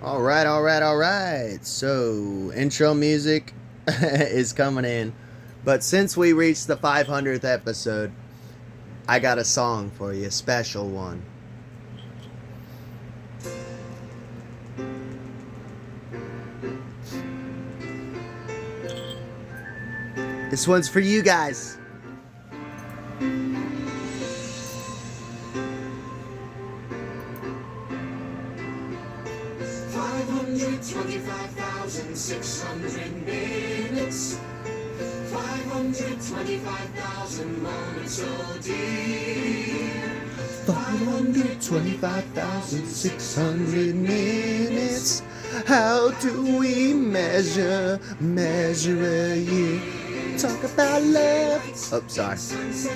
All right. So, intro music is coming in. But since we reached the 500th episode, I got a song for you, a special one. This one's for you guys. $525,600 minutes, 525,000 moments, oh dear. 525,600 minutes. How do we measure a year? Talk about love. Oh, sorry.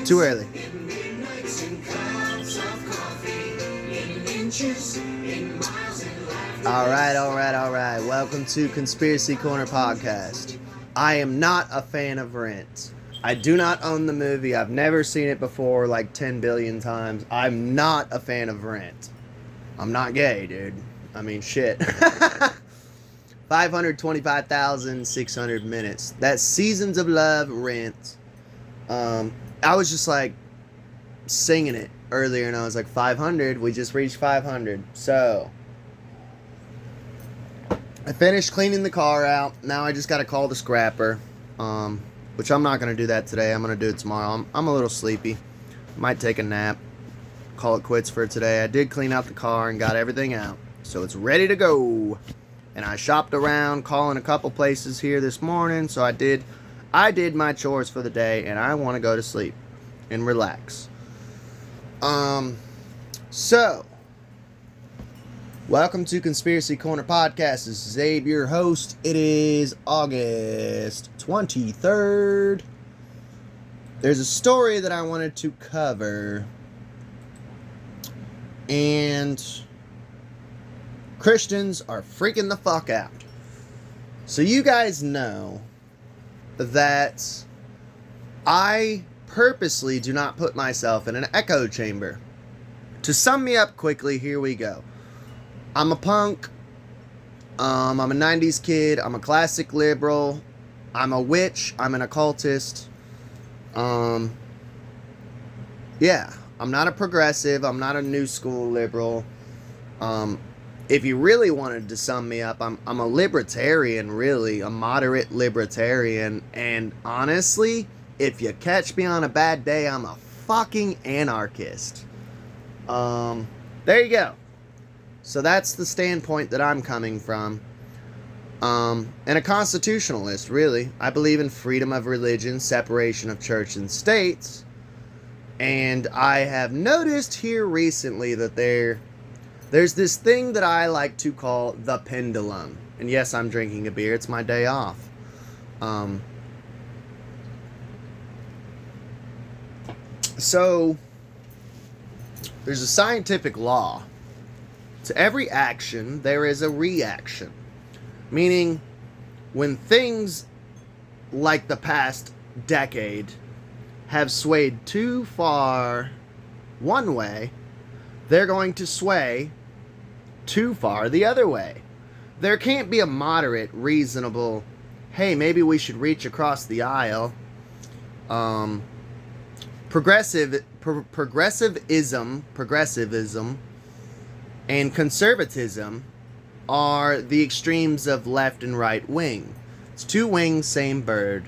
Too early. In midnights, in cups of coffee, in inches, in miles, in laughter. All right. Welcome to Conspiracy Corner Podcast. I am not a fan of Rent. I do not own the movie. I've never seen it before like 10 billion times. I'm not a fan of Rent. I'm not gay, dude. I mean, shit. 525,600 minutes. That's Seasons of Love, Rent. I was just like singing it earlier and I was like, 500. We just reached 500. So I finished cleaning the car out. Now I just got to call the scrapper. Which I'm not going to do that today. I'm going to do it tomorrow. I'm a little sleepy. Might take a nap. Call it quits for today. I did clean out the car and got everything out. So it's ready to go. And I shopped around, calling a couple places here this morning. So I did my chores for the day, and I want to go to sleep and relax. So welcome to Conspiracy Corner Podcast. This is Abe, your host. It is August 23rd. There's a story that I wanted to cover, and Christians are freaking the fuck out. So you guys know that I purposely do not put myself in an echo chamber. To sum me up quickly, here we go. I'm a punk. I'm a 90s kid. I'm a classic liberal. I'm a witch. I'm an occultist. Yeah, I'm not a progressive. I'm not a new school liberal. If you really wanted to sum me up, I'm a libertarian, really, a moderate libertarian. And honestly, if you catch me on a bad day, I'm a fucking anarchist. There you go. So that's the standpoint that I'm coming from. And a constitutionalist, really. I believe in freedom of religion, separation of church and states. And I have noticed here recently that there's this thing that I like to call the pendulum. And yes, I'm drinking a beer. It's my day off. So there's a scientific law. To every action, there is a reaction. Meaning, when things like the past decade have swayed too far one way, they're going to sway too far the other way. There can't be a moderate, reasonable, hey, maybe we should reach across the aisle. Progressivism and conservatism are the extremes of left and right wing. It's two wings, same bird.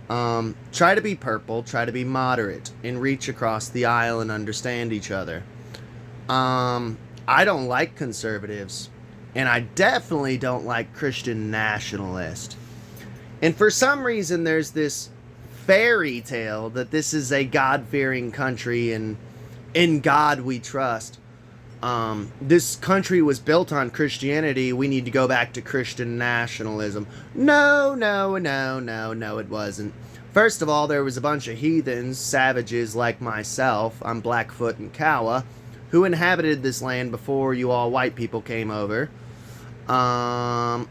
Try to be purple, try to be moderate, and reach across the aisle and understand each other. I don't like conservatives, and I definitely don't like Christian nationalists. And for some reason, there's this fairy tale that this is a God-fearing country and in God we trust. This country was built on Christianity. We need to go back to Christian nationalism. No, it wasn't. First of all, there was a bunch of heathens, savages like myself, I'm Blackfoot and Kawa, who inhabited this land before you all white people came over.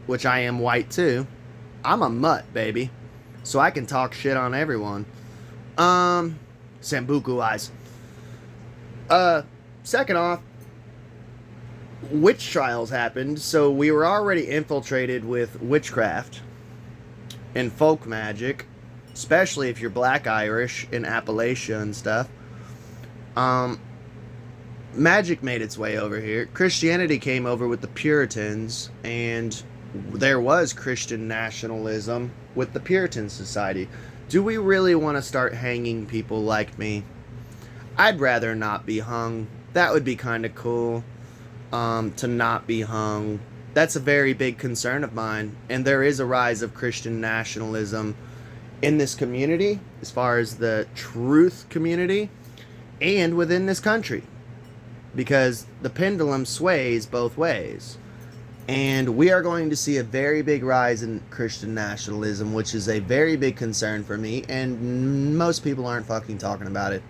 Which I am white too. I'm a mutt, baby. So I can talk shit on everyone. Sambuku eyes. Second off, witch trials happened, so we were already infiltrated with witchcraft and folk magic, especially if you're Black Irish in Appalachia and stuff. Um, Magic made its way over here. Christianity came over with the Puritans, and there was Christian nationalism with the Puritan Society. Do we really want to start hanging people like me? I'd rather not be hung. That would be kind of cool, to not be hung. That's a very big concern of mine, and there is a rise of Christian nationalism in this community, as far as the truth community, and within this country, because the pendulum sways both ways. And we are going to see a very big rise in Christian nationalism, which is a very big concern for me, and most people aren't fucking talking about it.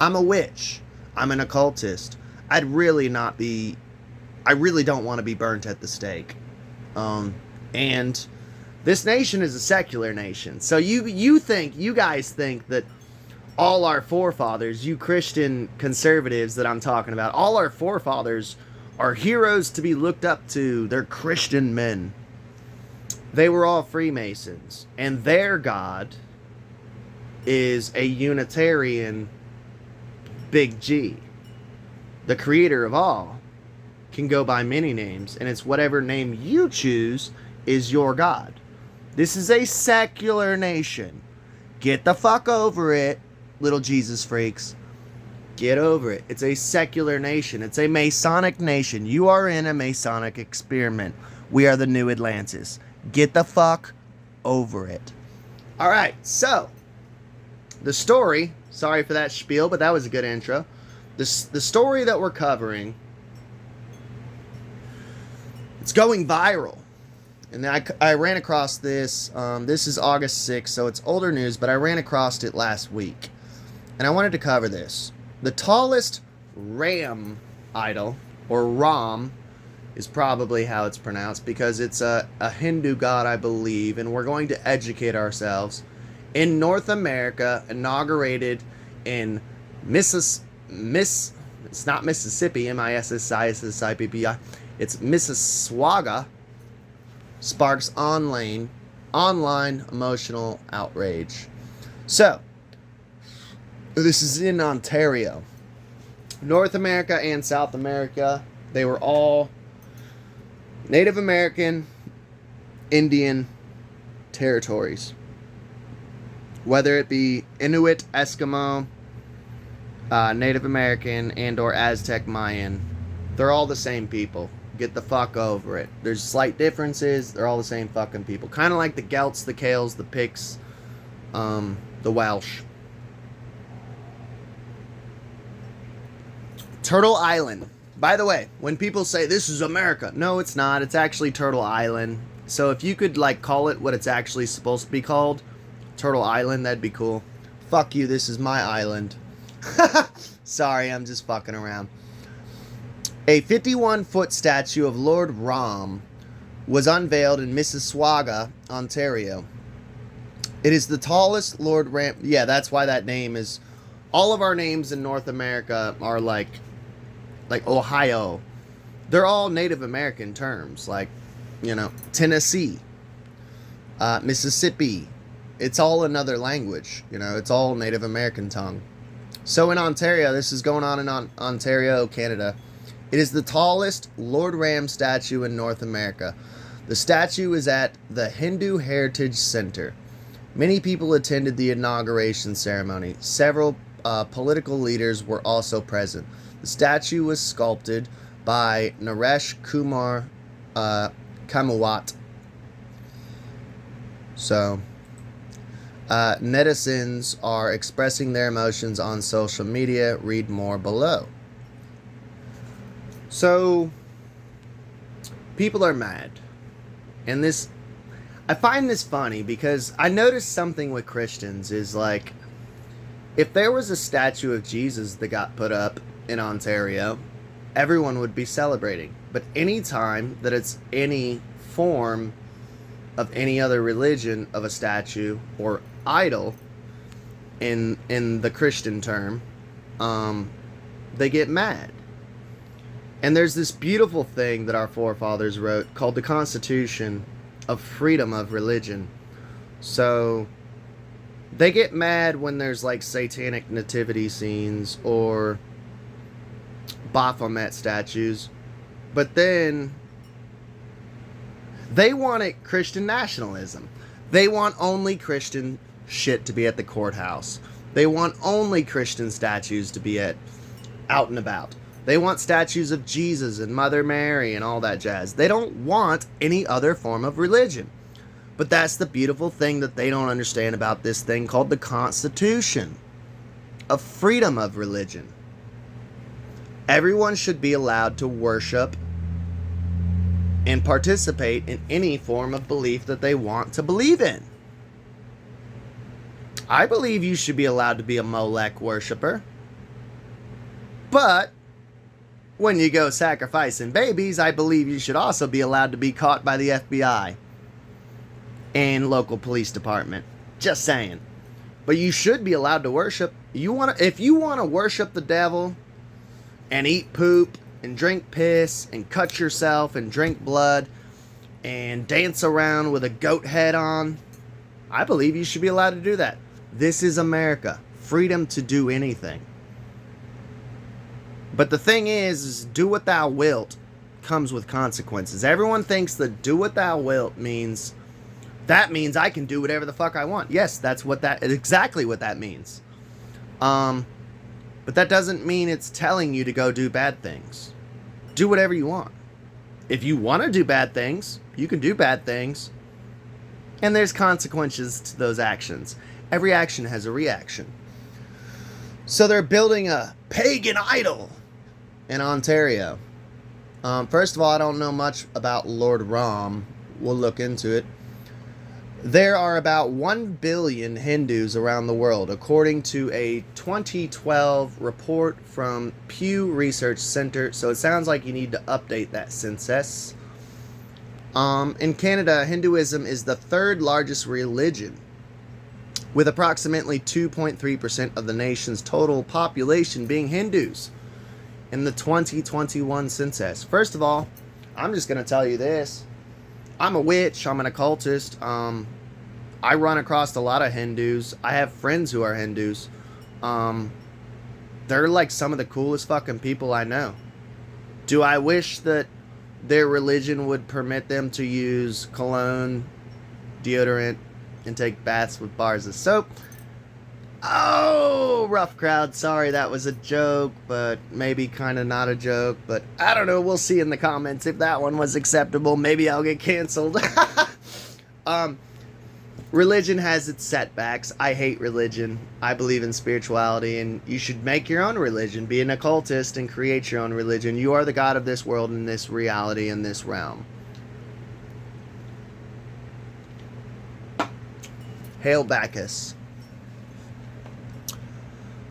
I'm a witch. I'm an occultist. I really don't want to be burnt at the stake. And this nation is a secular nation. So you guys think that all our forefathers, you Christian conservatives that I'm talking about, all our forefathers are heroes to be looked up to. They're Christian men. They were all Freemasons. And their God is a Unitarian Big G. The creator of all can go by many names, and it's whatever name you choose is your God. This is a secular nation. Get the fuck over it, little Jesus freaks. Get over it. It's a secular nation. It's a Masonic nation. You are in a Masonic experiment. We are the new Atlantis. Get the fuck over it. Alright, so the story, sorry for that spiel, but that was a good intro. The story that we're covering, it's going viral. And I ran across this. This is August 6th, so it's older news, but I ran across it last week. And I wanted to cover this. The tallest Ram idol, or Ram, is probably how it's pronounced, because it's a Hindu god, I believe, and we're going to educate ourselves. In North America, inaugurated in it's not Mississippi, Mississippi, it's Mississauga, sparks online emotional outrage. So, this is in Ontario. North America and South America, they were all Native American, Indian territories. Whether it be Inuit, Eskimo, Native American, and or Aztec Mayan, they're all the same people. Get the fuck over it. There's slight differences. They're all the same fucking people. Kind of like the Celts, the Kales, the Picts, the Welsh. Turtle Island. By the way, when people say this is America, no, it's not. It's actually Turtle Island. So if you could call it what it's actually supposed to be called, Turtle Island, that'd be cool. Fuck you, this is my island. Sorry, I'm just fucking around. A 51-foot statue of Lord Ram was unveiled in Mississauga, Ontario. It is the tallest Lord Ram... Yeah, that's why that name is... All of our names in North America are like Ohio. They're all Native American terms. Tennessee, Mississippi. It's all another language. It's all Native American tongue. So in Ontario, this is going on in Ontario, Canada. It is the tallest Lord Ram statue in North America. The statue is at the Hindu Heritage Center. Many people attended the inauguration ceremony. Several political leaders were also present. The statue was sculpted by Naresh Kumar Kamawat. So, netizens are expressing their emotions on social media. Read more below. So, people are mad. And I find this funny because I noticed something with Christians is if there was a statue of Jesus that got put up in Ontario, everyone would be celebrating. But any time that it's any form of any other religion of a statue or idol in the Christian term, they get mad. And there's this beautiful thing that our forefathers wrote called the Constitution of Freedom of Religion. So they get mad when there's like satanic nativity scenes or Baphomet statues, but then they want it Christian nationalism. They want only Christian shit to be at the courthouse. They want only Christian statues to be out and about. They want statues of Jesus and Mother Mary and all that jazz. They don't want any other form of religion. But that's the beautiful thing that they don't understand about this thing called the Constitution of Freedom of Religion. Everyone should be allowed to worship and participate in any form of belief that they want to believe in. I believe you should be allowed to be a Molech worshiper. But when you go sacrificing babies, I believe you should also be allowed to be caught by the FBI and local police department. Just saying. But you should be allowed to worship. If you want to worship the devil and eat poop and drink piss and cut yourself and drink blood and dance around with a goat head on, I believe you should be allowed to do that. This is America. Freedom to do anything. But the thing is do what thou wilt comes with consequences. Everyone thinks that do what thou wilt means I can do whatever the fuck I want. Yes, that's exactly what that means. But that doesn't mean it's telling you to go do bad things. Do whatever you want. If you want to do bad things, you can do bad things. And there's consequences to those actions. Every action has a reaction. So they're building a pagan idol in Ontario. First of all, I don't know much about Lord Ram. We'll look into it. There are about 1 billion Hindus around the world, according to a 2012 report from Pew Research Center. So it sounds like you need to update that census. In Canada, Hinduism is the third largest religion, with approximately 2.3% of the nation's total population being Hindus in the 2021 census. First of all, I'm just going to tell you this. I'm a witch. I'm an occultist. I run across a lot of Hindus. I have friends who are Hindus. They're like some of the coolest fucking people I know. Do I wish that their religion would permit them to use cologne, deodorant, and take baths with bars of soap? Oh, rough crowd. Sorry, that was a joke, but maybe kind of not a joke. But I don't know. We'll see in the comments if that one was acceptable. Maybe I'll get canceled. Religion has its setbacks. I hate religion. I believe in spirituality, and you should make your own religion. Be an occultist and create your own religion. You are the god of this world and this reality and this realm. Hail Bacchus.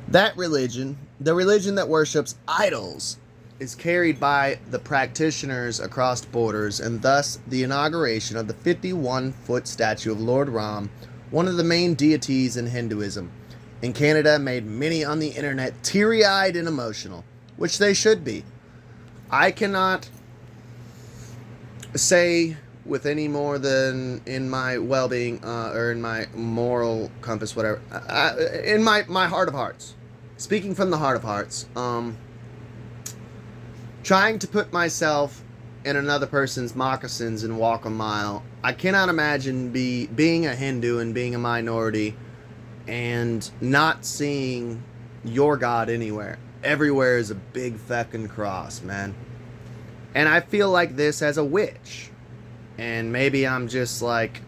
That religion, the religion that worships idols, is carried by the practitioners across borders, and thus the inauguration of the 51-foot statue of Lord Ram, one of the main deities in Hinduism, in Canada made many on the internet teary-eyed and emotional, which they should be. I cannot say with any more than in my well-being or in my moral compass, whatever, in my heart of hearts. Speaking from the heart of hearts, trying to put myself in another person's moccasins and walk a mile, I cannot imagine being a Hindu and being a minority and not seeing your God anywhere. Everywhere is a big fucking cross, man. And I feel like this as a witch. And maybe I'm just like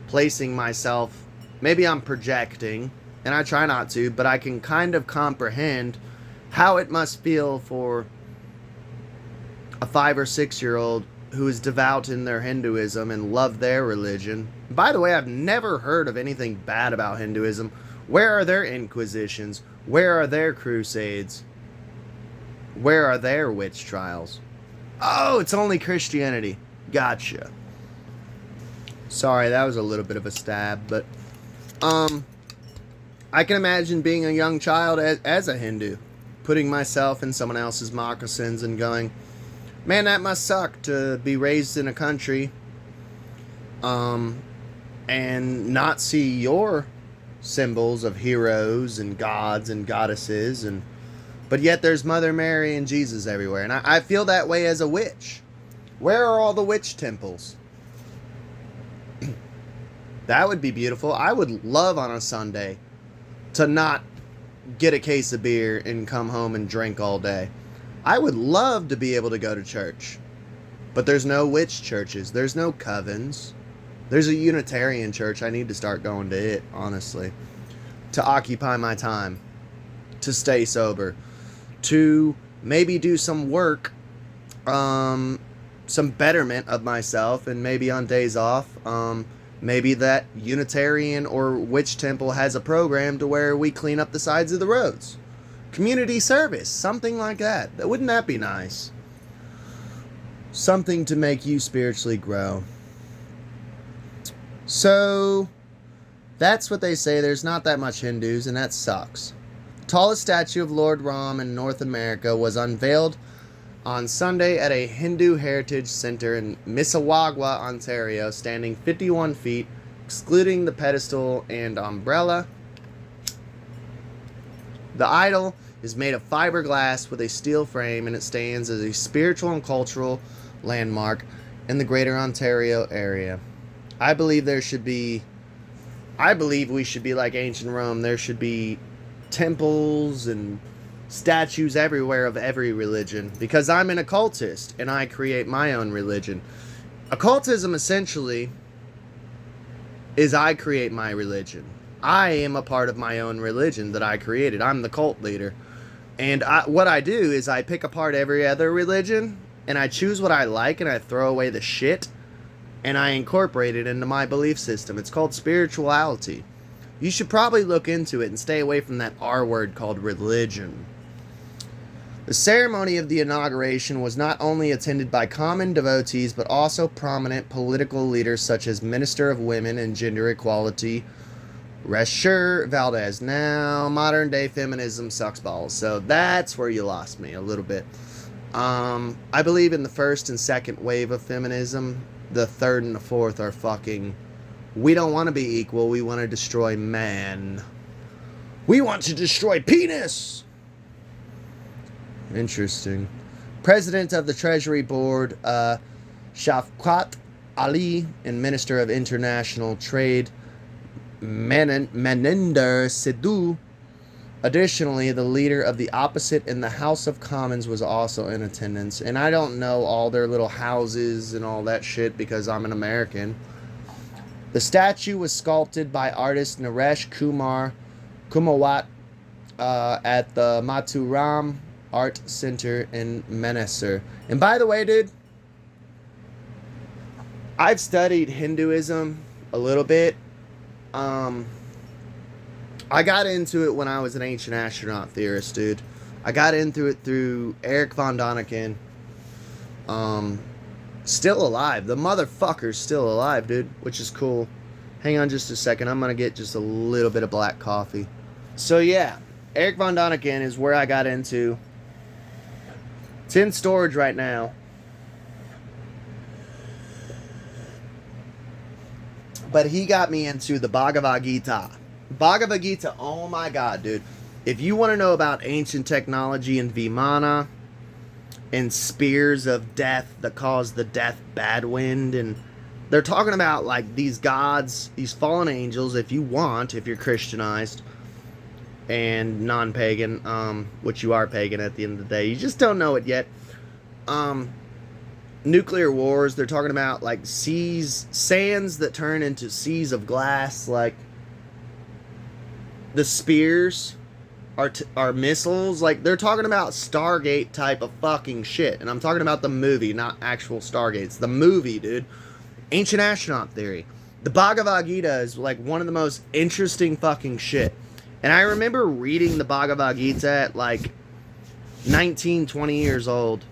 placing myself, maybe I'm projecting, and I try not to, but I can kind of comprehend how it must feel for a 5 or 6 year old who is devout in their Hinduism and love their religion. By the way, I've never heard of anything bad about Hinduism. Where are their inquisitions? Where are their crusades? Where are their witch trials? Oh, it's only Christianity. Gotcha. Sorry, that was a little bit of a stab, but I can imagine being a young child as a Hindu, putting myself in someone else's moccasins and going, man, that must suck to be raised in a country and not see your symbols of heroes and gods and goddesses, and but yet there's Mother Mary and Jesus everywhere. And I feel that way as a witch. Where are all the witch temples? That would be beautiful. I would love on a Sunday to not get a case of beer and come home and drink all day. I would love to be able to go to church. But there's no witch churches. There's no covens. There's a Unitarian church. I need to start going to it, honestly. To occupy my time. To stay sober. To maybe do some work. Some betterment of myself. And maybe on days off, maybe that Unitarian or witch temple has a program to where we clean up the sides of the roads. Community service, something like that. Wouldn't that be nice? Something to make you spiritually grow. So, that's what they say. There's not that much Hindus, and that sucks. The tallest statue of Lord Ram in North America was unveiled on Sunday at a Hindu Heritage Center in Mississauga, Ontario, standing 51 feet, excluding the pedestal and umbrella. The idol is made of fiberglass with a steel frame, and it stands as a spiritual and cultural landmark in the Greater Ontario area. I believe we should be like ancient Rome. There should be temples and statues everywhere of every religion, because I'm an occultist and I create my own religion. Occultism essentially is I create my religion. I am a part of my own religion that I created. I'm the cult leader. And what I do is I pick apart every other religion and I choose what I like and I throw away the shit and I incorporate it into my belief system. It's called spirituality. You should probably look into it and stay away from that R word called religion. The ceremony of the inauguration was not only attended by common devotees, but also prominent political leaders such as Minister of Women and Gender Equality, Resher Valdez. Now, modern day feminism sucks balls. So that's where you lost me a little bit. I believe in the first and second wave of feminism. The third and the fourth are fucking... We don't want to be equal. We want to destroy man. We want to destroy penis! Interesting. President of the Treasury Board, Shafqat Ali, and Minister of International Trade, Maninder Sidhu. Additionally, the leader of the opposite in the House of Commons was also in attendance. And I don't know all their little houses and all that shit because I'm an American. The statue was sculpted by artist Naresh Kumawat at the Mathuram Art Center in Manesar. And by the way, dude, I've studied Hinduism a little bit. I got into it when I was an ancient astronaut theorist, dude. I got into it through Eric von Däniken. Still alive. The motherfucker's still alive, dude, which is cool. Hang on just a second. I'm going to get just a little bit of black coffee. So, yeah. Eric von Däniken is where I got into. It's in storage right now. But he got me into the Bhagavad Gita. Bhagavad Gita, oh my god, dude. If you want to know about ancient technology and Vimana and spears of death that cause the death bad wind, and they're talking about like these gods, these fallen angels, if you're Christianized and non-pagan, which you are pagan at the end of the day. You just don't know it yet. Nuclear wars, they're talking about like sands that turn into seas of glass, like the spears are missiles. Like, they're talking about Stargate type of fucking shit. And I'm talking about the movie, not actual Stargates. The movie, dude. Ancient astronaut theory. The Bhagavad Gita is like one of the most interesting fucking shit. And I remember reading the Bhagavad Gita at like 19, 20 years old.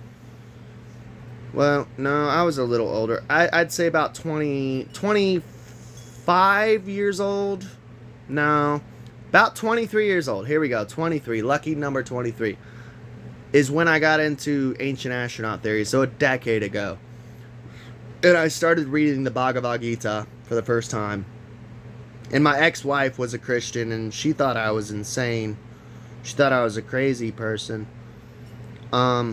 Well, no, I was a little older. I'd say about 25 years old. No, about 23 years old. Here we go, 23. Lucky number 23. is when I got into ancient astronaut theory, so a decade ago. And I started reading the Bhagavad Gita for the first time. And my ex-wife was a Christian, and she thought I was insane. She thought I was a crazy person. I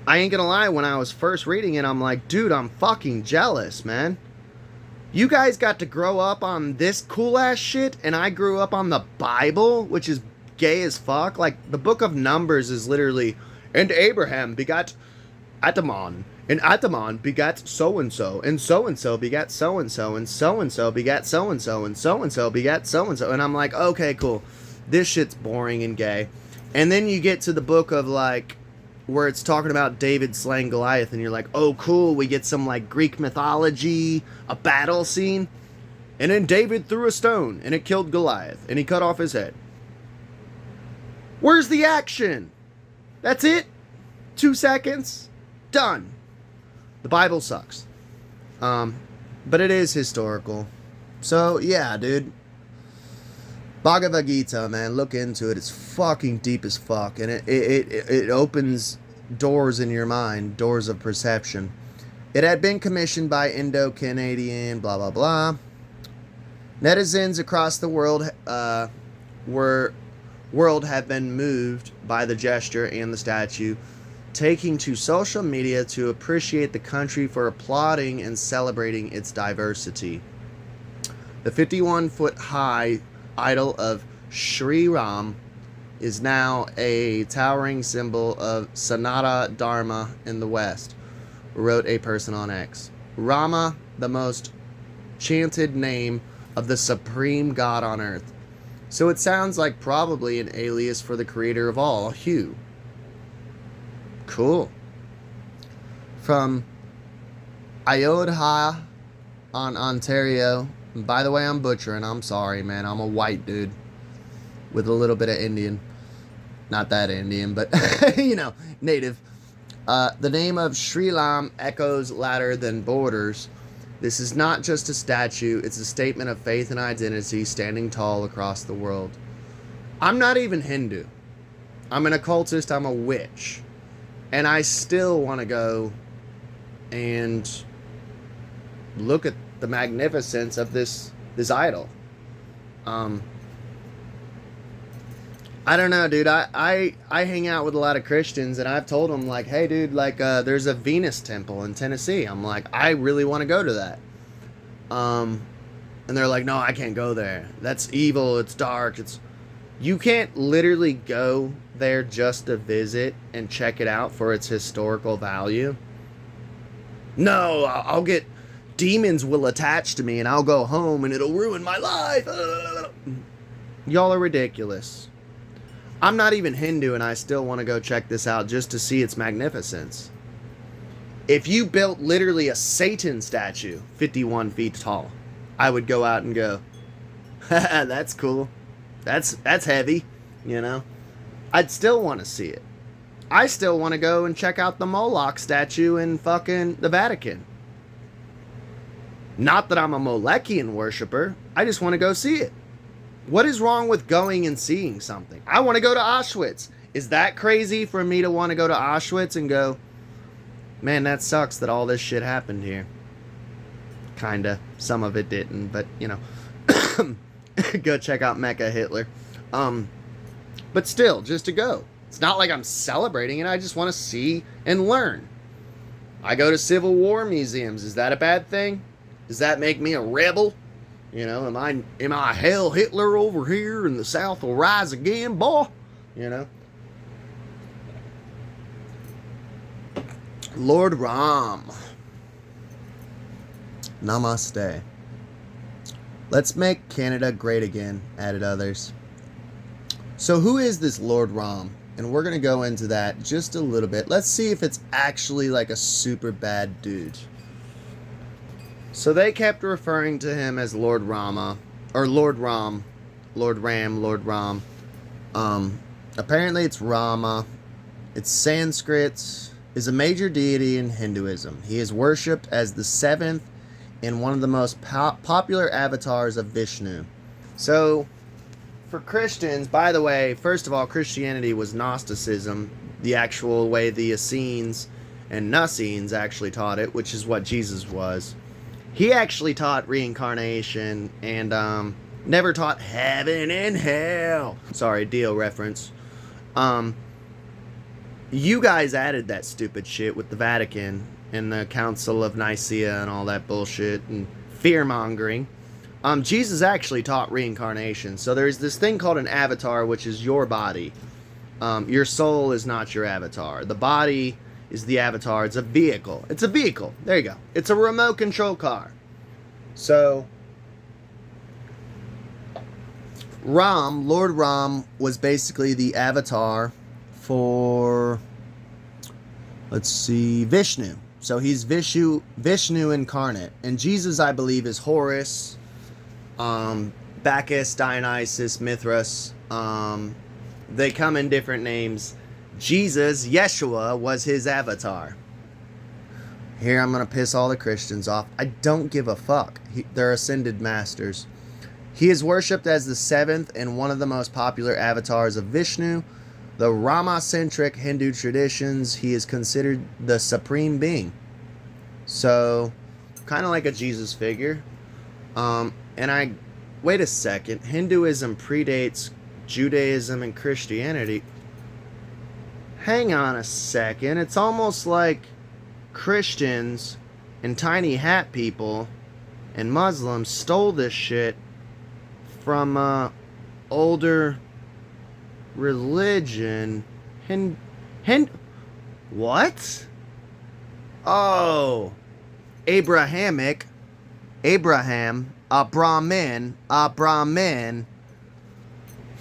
ain't gonna lie, when I was first reading it, I'm like, dude, I'm fucking jealous, man. You guys got to grow up on this cool ass shit, and I grew up on the Bible, which is gay as fuck. Like, the book of Numbers is literally, and Abraham begot Atamon, and Atamon begat so-and-so, and so-and-so begat so-and-so, and so-and-so begat so-and-so, and so-and-so begat so-and-so. And I'm like, okay, cool. This shit's boring and gay. And then you get to the book of, like, where it's talking about David slaying Goliath, and you're like, oh, cool, we get some, like, Greek mythology, a battle scene. And then David threw a stone, and it killed Goliath, and he cut off his head. Where's the action? That's it? 2 seconds? Done. The Bible sucks. But it is historical. So, yeah, dude. Bhagavad Gita, man, look into it. It's fucking deep as fuck. And it opens doors in your mind, doors of perception. It had been commissioned by Indo-Canadian, blah, blah, blah. Netizens across the world have been moved by the gesture and the statue, taking to social media to appreciate the country for applauding and celebrating its diversity. The 51-foot high idol of Sri Ram is now a towering symbol of Sanatana Dharma in the West, wrote a person on X. Rama, the most chanted name of the supreme god on earth. So it sounds like probably an alias for the creator of all, Hugh. Cool. From Ayodhya on Ontario. By the way, I'm butchering. I'm sorry, man. I'm a white dude with a little bit of Indian. Not that Indian, but, you know, native. The name of Sri Ram echoes louder than borders. This is not just a statue. It's a statement of faith and identity standing tall across the world. I'm not even Hindu. I'm an occultist. I'm a witch. And I still want to go and look at the magnificence of this idol. I don't know, dude. I hang out with a lot of Christians, and I've told them, like, hey, dude, like, there's a Venus temple in Tennessee. I'm like, I really want to go to that. And they're like, no, I can't go there. That's evil. It's dark. You can't literally go there just to visit and check it out for its historical value. No, I'll get... demons will attach to me, and I'll go home, and it'll ruin my life. Y'all are ridiculous. I'm not even Hindu, and I still want to go check this out just to see its magnificence. If you built literally a Satan statue 51 feet tall, I would go out and go, haha, that's cool. That's heavy, you know? I'd still want to see it. I still want to go and check out the Moloch statue in fucking the Vatican. Not that I'm a Molechian worshiper. I just want to go see it. What is wrong with going and seeing something? I want to go to Auschwitz. Is that crazy for me to want to go to Auschwitz and go, man, that sucks that all this shit happened here? Kinda. Some of it didn't, but, you know. Go check out Mecca Hitler. But still, just to go. It's not like I'm celebrating it. I just want to see and learn. I go to Civil War museums. Is that a bad thing? Does that make me a rebel? You know, am I Hell Hitler over here and the South will rise again, boy? You know? Lord Ram. Namaste. Let's make Canada great again, added others. So who is this Lord Ram? And we're going to go into that just a little bit. Let's see if it's actually like a super bad dude. So they kept referring to him as Lord Rama, or Lord Ram, Lord Ram, Lord Ram. Apparently it's Rama. It's Sanskrit, is a major deity in Hinduism. He is worshipped as the seventh and one of the most popular avatars of Vishnu. So, for Christians, by the way, first of all, Christianity was Gnosticism, the actual way the Essenes and Nazarenes actually taught it, which is what Jesus was. He actually taught reincarnation and never taught heaven and hell. Sorry, Dio reference. You guys added that stupid shit with the Vatican and the Council of Nicaea and all that bullshit and fear mongering. Jesus actually taught reincarnation. So there's this thing called an avatar, which is your body. Your soul is not your avatar. The body is the avatar. It's a vehicle. It's a vehicle. There you go. It's a remote control car. So Ram, Lord Ram, was basically the avatar for, let's see, Vishnu. So he's Vishnu incarnate. And Jesus, I believe, is Horus, Bacchus, Dionysus, Mithras. They come in different names. Jesus, Yeshua, was his avatar. Here, I'm going to piss all the Christians off. I don't give a fuck. They're ascended masters. He is worshipped as the seventh and one of the most popular avatars of Vishnu. The Rama-centric Hindu traditions, he is considered the supreme being. So, kind of like a Jesus figure. Wait a second. Hinduism predates Judaism and Christianity. Hang on a second. It's almost like Christians and tiny hat people and Muslims stole this shit from older religion. What? Oh, Abraham, a Brahmin.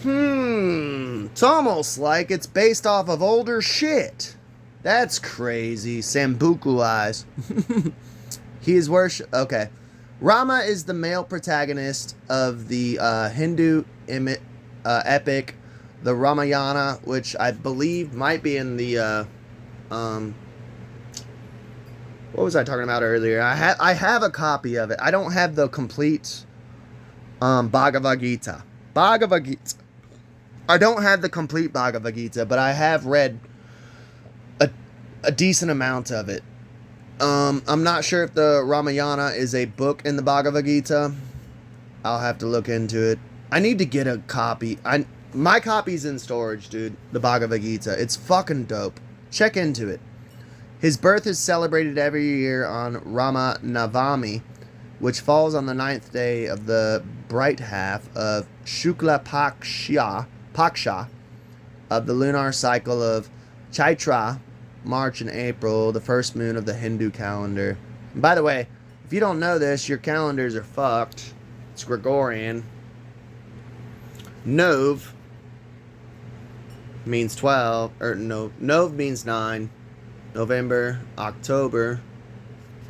It's almost like it's based off of older shit. That's crazy. Sambuku eyes. He is worship. Okay. Rama is the male protagonist of the Hindu epic, the Ramayana, which I believe might be in the what was I talking about earlier? I have a copy of it. I don't have the complete Bhagavad Gita. I don't have the complete Bhagavad Gita, but I have read a decent amount of it. I'm not sure if the Ramayana is a book in the Bhagavad Gita. I'll have to look into it. I need to get a copy. My copy's in storage, dude. The Bhagavad Gita. It's fucking dope. Check into it. His birth is celebrated every year on Rama Navami, which falls on the 9th day of the bright half of Shukla Paksha of the lunar cycle of Chaitra, March and April, the first moon of the Hindu calendar. And by the way, if you don't know this, your calendars are fucked. It's Gregorian. Nov means 12, or no, Nov means 9. November, October,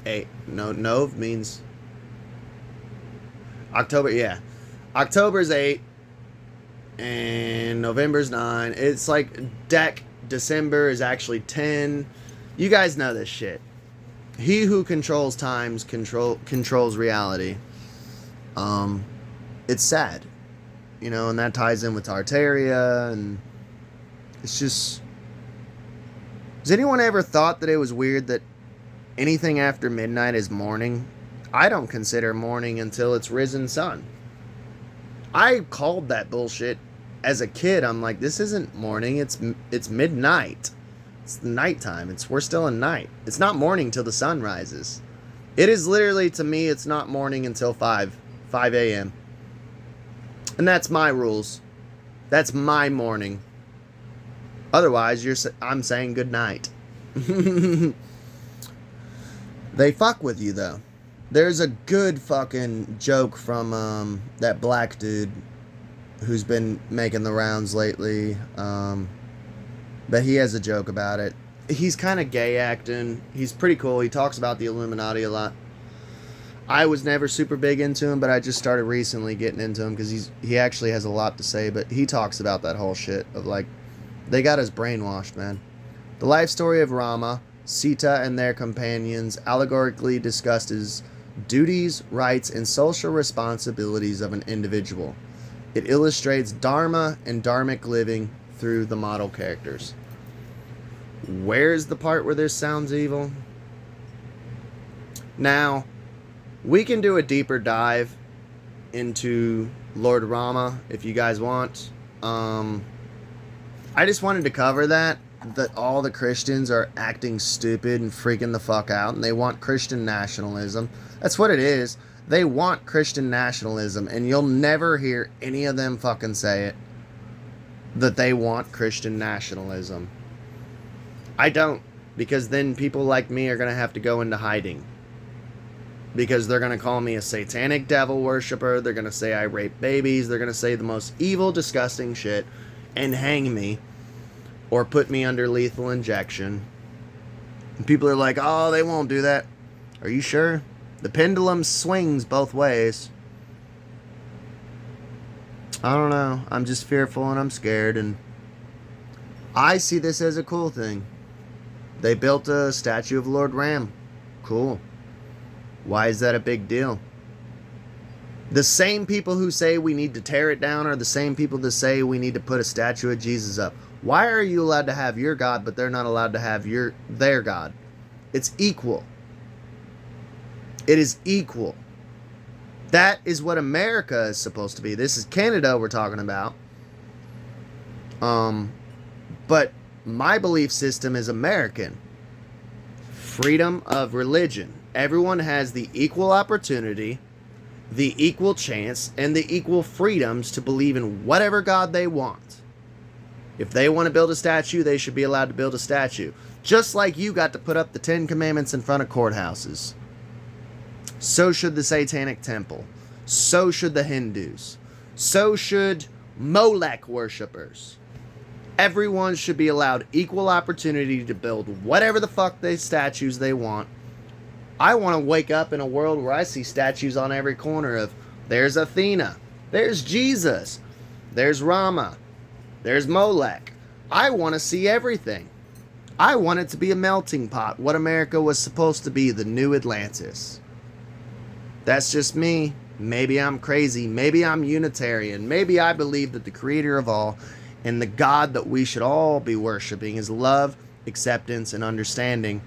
8. No, Nov means October, yeah. October's 8, and November's 9. It's like December is actually 10. You guys know this shit. He who controls times controls reality. It's sad, you know, and that ties in with Tartaria, and it's just. Has anyone ever thought that it was weird that anything after midnight is morning? I don't consider morning until it's risen sun. I called that bullshit as a kid. I'm like, this isn't morning. It's midnight. It's nighttime. We're still in night. It's not morning till the sun rises. It is literally, to me, it's not morning until 5 a.m. And that's my rules. That's my morning. Otherwise, I'm saying good night. They fuck with you, though. There's a good fucking joke from that black dude who's been making the rounds lately. But he has a joke about it. He's kind of gay acting. He's pretty cool. He talks about the Illuminati a lot. I was never super big into him, but I just started recently getting into him because he actually has a lot to say. But he talks about that whole shit of like, they got us brainwashed, man. The life story of Rama, Sita, and their companions allegorically discussed as duties, rights, and social responsibilities of an individual. It illustrates dharma and dharmic living through the model characters. Where's the part where this sounds evil? Now, we can do a deeper dive into Lord Rama if you guys want. I just wanted to cover that all the Christians are acting stupid and freaking the fuck out, and they want Christian nationalism. That's what it is. They want Christian nationalism, and you'll never hear any of them fucking say it, that they want Christian nationalism. I don't, because then people like me are going to have to go into hiding. Because they're going to call me a satanic devil worshiper, they're going to say I rape babies, they're going to say the most evil, disgusting shit, and hang me, or put me under lethal injection. And people are like, oh, they won't do that. Are you sure? The pendulum swings both ways. I don't know. I'm just fearful and I'm scared, and I see this as a cool thing. They built a statue of Lord Ram. Cool. Why is that a big deal? The same people who say we need to tear it down are the same people that say we need to put a statue of Jesus up. Why are you allowed to have your God, but they're not allowed to have their God? It's equal. It is equal. That is what America is supposed to be. This is Canada we're talking about. But my belief system is American. Freedom of religion. Everyone has the equal opportunity, the equal chance, and the equal freedoms to believe in whatever God they want. If they want to build a statue, they should be allowed to build a statue. Just like you got to put up the 10 Commandments in front of courthouses. So should the Satanic Temple. So should the Hindus. So should Molech worshippers. Everyone should be allowed equal opportunity to build whatever the fuck statues they want. I want to wake up in a world where I see statues on every corner of, there's Athena, there's Jesus, there's Rama, there's Molech. I want to see everything. I want it to be a melting pot, what America was supposed to be, the new Atlantis. That's just me. Maybe I'm crazy. Maybe I'm Unitarian. Maybe I believe that the creator of all and the God that we should all be worshiping is love, acceptance, and understanding,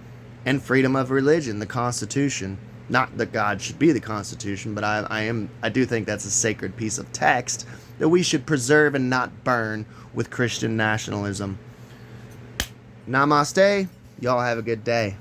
and freedom of religion, the Constitution. Not that God should be the Constitution, but I do think that's a sacred piece of text that we should preserve and not burn with Christian nationalism. Namaste. Y'all have a good day.